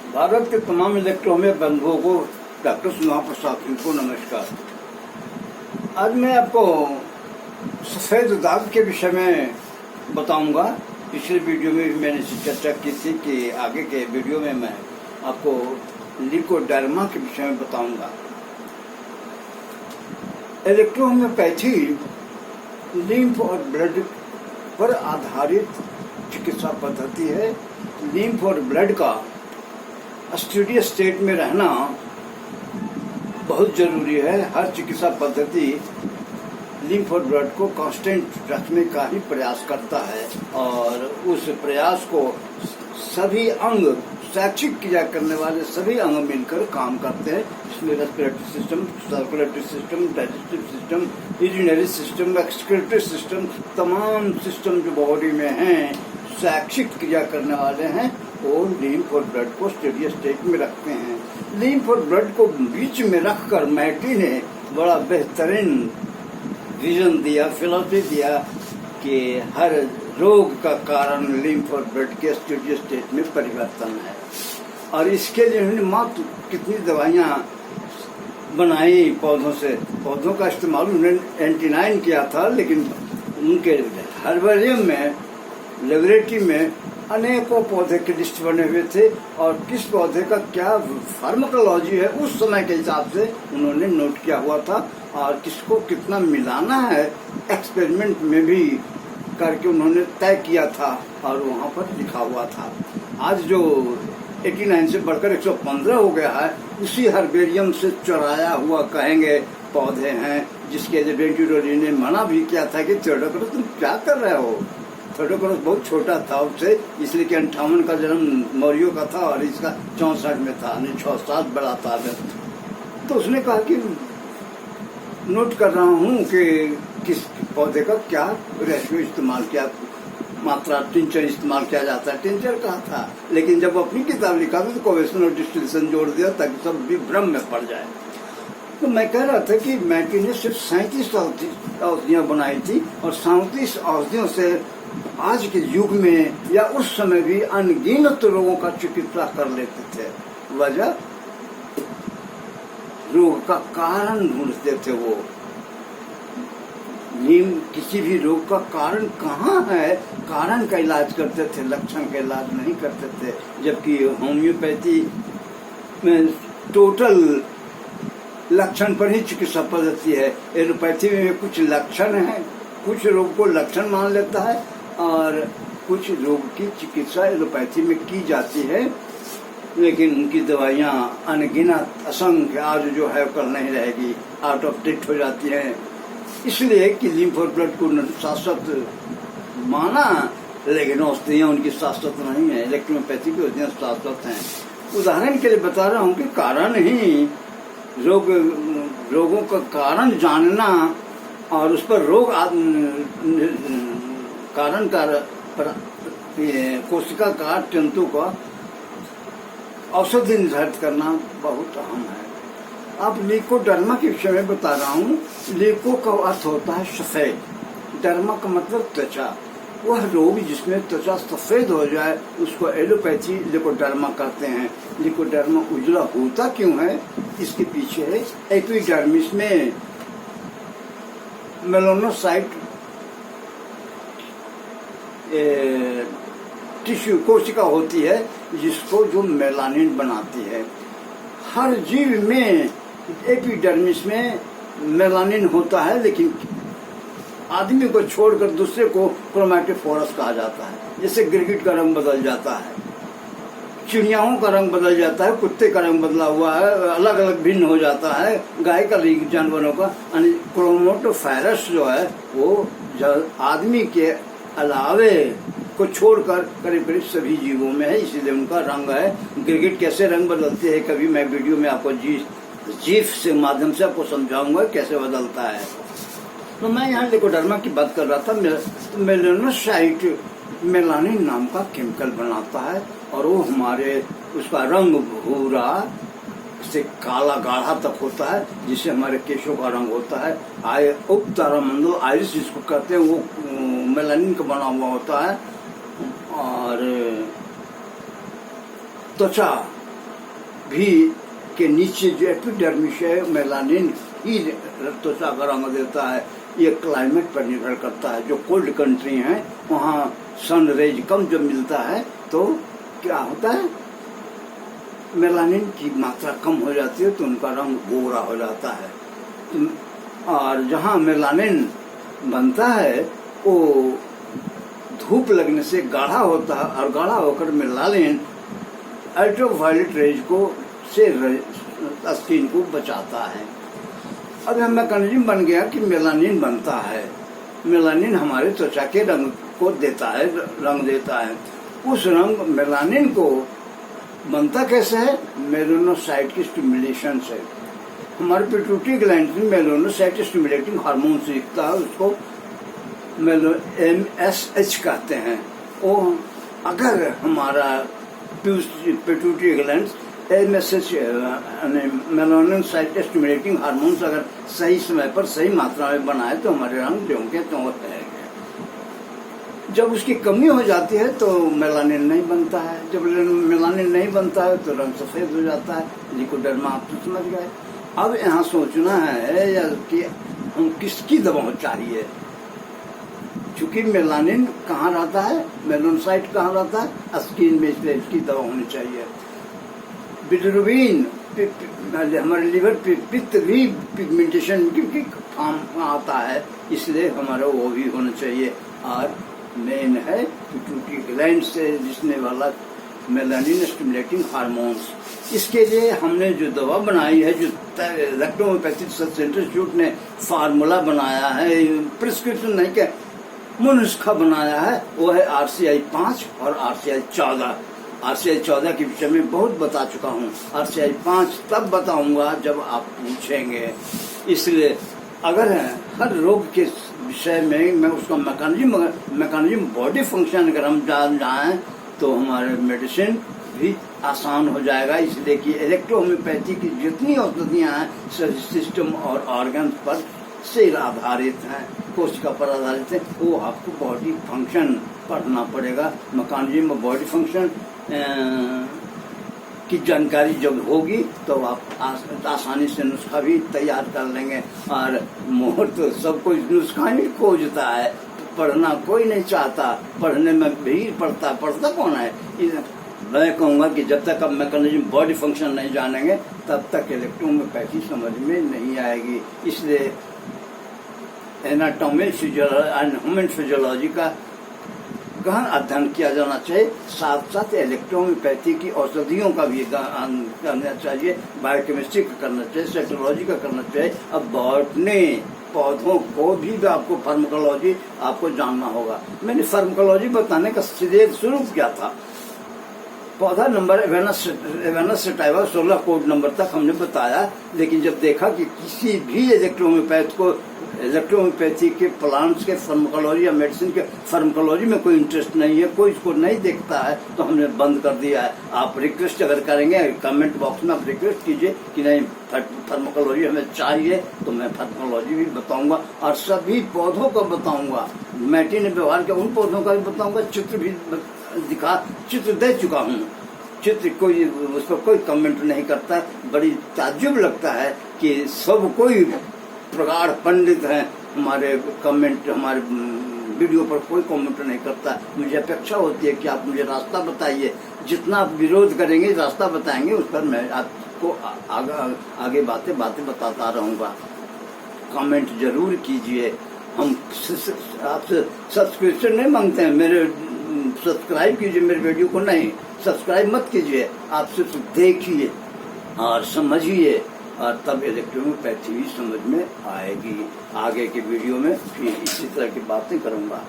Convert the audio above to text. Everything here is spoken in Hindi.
भारत के तमाम इलेक्ट्रोमे बंधुओं को डॉक्टर सुनाम प्रसाद को नमस्कार। आज मैं आपको सफेद दाग के विषय में बताऊंगा। पिछले वीडियो में भी मैंने इसी चर्चा की थी कि आगे के वीडियो में मैं आपको लिकोडर्मा के विषय में बताऊंगा। इलेक्ट्रोहोम्योपैथी लिम्फ और ब्लड पर आधारित चिकित्सा पद्धति है। लिम्फ और ब्लड का स्टडी स्टेट में रहना बहुत जरूरी है। हर चिकित्सा पद्धति लिम्फ और ब्लड को कांस्टेंट रखने का ही प्रयास करता है और उस प्रयास को सभी अंग, शैक्षिक क्रिया करने वाले सभी अंग मिलकर काम करते हैं। इसमें respiratory system, circulatory system, digestive system, urinary system, excretory system, तमाम सिस्टम जो बॉडी में हैं, शैक्षिक क्रिया करने वाले हैं, वो लिम्फ और ब्लड को स्टेडी स्टेट में रखते हैं। लिम्फ और ब्लड को बीच में रखकर मैटी ने बड़ा बेहतरीन विजन दिया, फिलॉसफी दिया कि हर रोग का कारण लिम्फ और ब्लड के स्टेडी स्टेट में परिवर्तन है। और इसके लिए उन्होंने मात्र कितनी दवाइयां बनाई पौधों से। पौधों का इस्तेमाल उन्होंने 89 किया था, लेकिन उनके हर्बेरियम में, लेबोरेटरी में अनेकों पौधे के लिस्ट बने हुए थे और किस पौधे का क्या फार्माकोलॉजी है उस समय के हिसाब से उन्होंने नोट किया हुआ था और किसको कितना मिलाना है एक्सपेरिमेंट में भी करके उन्होंने तय किया था और वहाँ पर लिखा हुआ था। आज जो 89 से बढ़कर 115 हो गया है, उसी हर्बेरियम से चुराया हुआ कहेंगे पौधे हैं, जिसके लिए वेंटुरोली ने मना भी किया था कि थियोडोरस तुम क्या कर रहे हो। थियोडोरस बहुत छोटा था उससे, इसलिए कि 58 का जन्म मौर्यों का था और इसका 64 में था, 6 बड़ा था। तो उसने कहा कि नोट कर रहा हूँ कि किस पौधे का क्या रेशियो इस्तेमाल किया, मात्रा टिंचर इस्तेमाल किया जाता है। टिंचर कहा था, लेकिन जब अपनी किताब लिखा तो कोवेशन और डिस्टिलेशन जोड़ दिया ताकि सब भी भ्रम में पड़ जाए। तो मैं कह रहा था कि मैटी ने सिर्फ 37 औषधियां बनाई थी और 37 औषधियों से आज के युग में या उस समय भी अनगिनत रोगों का चिकित्सा कर लेते थे। वजह, रोग का कारण ढूंढते थे वो। किसी भी रोग का कारण कहाँ है, कारण का इलाज करते थे, लक्षण का इलाज नहीं करते थे। जबकि होम्योपैथी में टोटल लक्षण पर ही चिकित्सा पद्धति है। एलोपैथी में कुछ लक्षण है, कुछ रोग को लक्षण मान लेता है और कुछ रोग की चिकित्सा एलोपैथी में की जाती है, लेकिन उनकी दवाइयां अनगिनत, असंख्य, आज जो है कल नहीं रहेगी, आउट ऑफ डेट हो जाती हैं। इसलिए कि लिम्फ और ब्लड को शाश्वत माना, लेकिन औषधियां उनकी शाश्वत नहीं है। इलेक्ट्रोपैथी की औषधियां शाश्वत हैं। उदाहरण के लिए बता रहा हूँ कि कारण ही रोगों का कारण जानना और उस पर रोग कारण का कोशिका का तंतु का औषधि निर्धारित करना बहुत अहम है। अब लिकोडर्मा के विषय में बता रहा हूँ। लिको का अर्थ होता है सफेद, डर्मा का मतलब त्वचा। वह रोग जिसमें त्वचा सफेद हो जाए उसको एलोपैथी लिकोडर्मा कहते हैं। लिकोडर्मा उजला होता क्यों है, इसके पीछे है एपिडर्मिस में मेलानोसाइट टिश्यू कोशिका होती है जिसको जो मेलानिन बनाती है। हर जीव में एपिडर्मिस में मेलानिन होता है, लेकिन आदमी को छोड़कर दूसरे को क्रोमैटोफोरस कहा जाता है। जैसे गिरगिट का रंग बदल जाता है, चिड़ियाओं का रंग बदल जाता है, कुत्ते का रंग बदला हुआ है, अलग अलग भिन्न हो जाता है, गाय का, जानवरों का। क्रोमैटोफोरस जो है वो आदमी के अलावे को छोड़कर करीब करीब सभी जीवों में है, इसीलिए उनका रंग है। गिरगिट कैसे रंग बदलते हैं, कभी मैं वीडियो में आपको जीफ से माध्यम से आपको समझाऊंगा कैसे बदलता है। तो मैं यहाँ लिकोडर्मा की बात कर रहा था। मेलानोसाइट मेलानिन नाम का केमिकल बनाता है और वो हमारे, उसका रंग भूरा से काला गाढ़ा तक होता है, जिससे हमारे केशों का रंग होता है। उपतारामंडल आइरिस जिसको कहते हैं, वो मेलानिन का बना हुआ होता है। और त्वचा भी के नीचे जो एपिडर्मिस है मेलानिन ही त्वचा का रंग देता है। ये क्लाइमेट पर निर्भर करता है। जो कोल्ड कंट्री हैं वहाँ सन रेज कम जब मिलता है तो क्या होता है, मेलानिन की मात्रा कम हो जाती है तो उनका रंग गोरा हो जाता है। और जहाँ मेलानिन बनता है वो धूप लगने से गाढ़ा होता है और गाढ़ा होकर मेलानिन अल्ट्रावायलेट रेज को से स्किन को बचाता है। अब यह मैकेनिज्म बन गया कि मेलानिन बनता है। मेलानिन हमारे त्वचा के रंग को देता है, रंग देता है। उस रंग मेलानिन को बनता कैसे है, मेलानोसाइट की स्टिमुलेशन से। हमारे पिट्यूटरी ग्लैंड में मेलानोसाइट स्टिमुलेटिंग हार्मोन से दिखता है, उसको MSH कहते हैं। वो अगर हमारा pituitary gland MSH melanocyte stimulating hormones अगर सही समय पर सही मात्रा में बनाए तो हमारे रंग ज्यों के त्यों रहेंगे। जब उसकी कमी हो जाती है तो मेलानिन नहीं बनता है। जब मेलानिन नहीं बनता है तो रंग सफेद हो जाता है। लिकोडर्मा आप तो समझ गए। अब यहाँ सोचना है या कि हम किसकी दवा चाहिए, चूंकि मेलानिन कहाँ रहता है, मेलानोसाइट कहाँ रहता है, स्किन में, इसलिए इसकी दवा होनी चाहिए। बिलिरुबिन हमारे लिवर पे पित्त भी पिगमेंटेशन की फॉर्म आता है, इसलिए हमारा वो भी होना चाहिए। और मेन है पिट्यूटरी ग्लैंड से जिसने वाला मेलानिन स्टिमुलेटिंग हार्मोन्स। इसके लिए हमने जो दवा बनाई है, जो इलेक्ट्रोहोम्योपैथिक रिसर्च इंस्टीट्यूट ने फार्मूला बनाया है, प्रिस्क्रिप्शन नहीं क्या नुस्खा बनाया है, वो है RCI 5 और RCI 14। RCI 14 के विषय में बहुत बता चुका हूँ। RCI 5 तब बताऊंगा जब आप पूछेंगे। इसलिए अगर हर रोग के विषय में मैं उसका मैकेनिज्म बॉडी फंक्शन अगर हम जान जाएं तो हमारे मेडिसिन भी आसान हो जाएगा। इसलिए कि इलेक्ट्रोहोम्योपैथी की जितनी औषधियाँ हैं सिस्टम और ऑर्गन पर से आधारित हैं, कोशिका पर आधारित है। वो आपको बॉडी फंक्शन पढ़ना पड़ेगा। मैकेनिज्म ऑफ बॉडी फंक्शन की जानकारी जब होगी तो आप आसानी से नुस्खा भी तैयार कर लेंगे। और मोहर तो सब कोई नुस्खा ही खोजता है, पढ़ना कोई नहीं चाहता। पढ़ने में भीड़ पढ़ता कौन है। मैं कहूँगा कि जब तक आप मैकेनिज्म बॉडी फंक्शन नहीं जानेंगे तब तक इलेक्ट्रोहोम्योपैथी समझ में नहीं आएगी। इसलिए एनाटॉमी एंड ह्यूमन फिजियोलॉजी का गहन अध्ययन किया जाना चाहिए। साथ साथ इलेक्ट्रोहोम्योपैथी की औषधियों का भी करना चाहिए, बायोकेमिस्ट्री का करना चाहिए, साइटोलॉजी का करना चाहिए। अब बॉटनी पौधों को भी आपको फार्माकोलॉजी आपको जानना होगा। मैंने फार्माकोलॉजी बताने का सीधे शुरू किया था। पौधा नंबर एवेनस सटाइवा 16 कोड नंबर तक हमने बताया, लेकिन जब देखा कि किसी भी इलेक्ट्रोहोम्योपैथी के प्लांट्स के फार्माकोलॉजी या मेडिसिन के फार्माकोलॉजी में कोई इंटरेस्ट नहीं है, कोई इसको नहीं देखता है, तो हमने बंद कर दिया है। आप रिक्वेस्ट अगर करेंगे कमेंट बॉक्स में आप रिक्वेस्ट कीजिए कि नहीं फार्माकोलॉजी हमें चाहिए, तो मैं फार्माकोलॉजी भी बताऊंगा और सभी पौधों को बताऊंगा। मैटी ने व्यवहार के उन पौधों का भी बताऊंगा, चित्र दे चुका हूँ। चित्र कोई उस पर कोई कमेंट नहीं करता। बड़ी ताज्जुब लगता है कि सब कोई प्रगाढ़ पंडित हैं, हमारे वीडियो पर कोई कमेंट नहीं करता। मुझे अपेक्षा होती है कि आप मुझे रास्ता बताइए। जितना आप विरोध करेंगे, रास्ता बताएंगे, उस पर मैं आपको आगे बातें बताता रहूंगा। कमेंट जरूर कीजिए। हम आपसे सब्सक्रिप्शन नहीं मांगते हैं, मेरे सब्सक्राइब कीजिए मेरे वीडियो को। नहीं, सब्सक्राइब मत कीजिए, आप सिर्फ देखिए और समझिए, और तब इलेक्ट्रोहोम्योपैथी भी समझ में आएगी। आगे के वीडियो में फिर इसी तरह की बातें करूंगा।